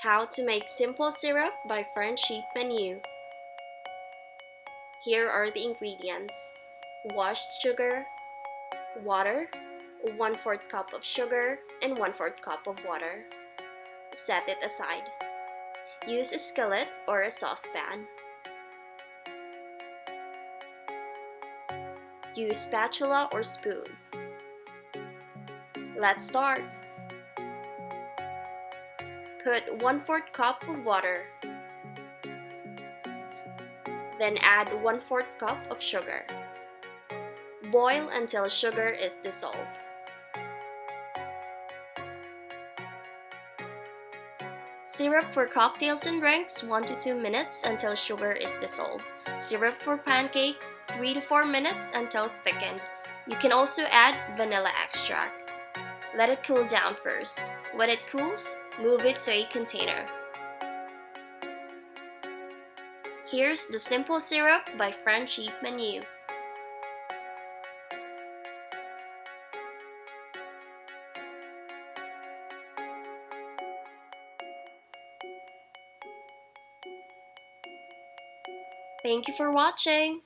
How to make simple syrup by French sheet menu. Here are the ingredients: washed sugar, water, 1/4 cup of sugar, and 1/4 cup of water. Set it aside. Use a skillet or a saucepan. Use spatula or spoon. Let's start. Put 1/4 cup of water. Then add 1/4 cup of sugar. Boil until sugar is dissolved. Syrup for cocktails and drinks, 1 to 2 minutes until sugar is dissolved. Syrup for pancakes, 3 to 4 minutes until thickened. You can also add vanilla extract. Let it cool down first. When it cools, move it to a container. Here's the simple syrup by French sheet menu. Thank you for watching.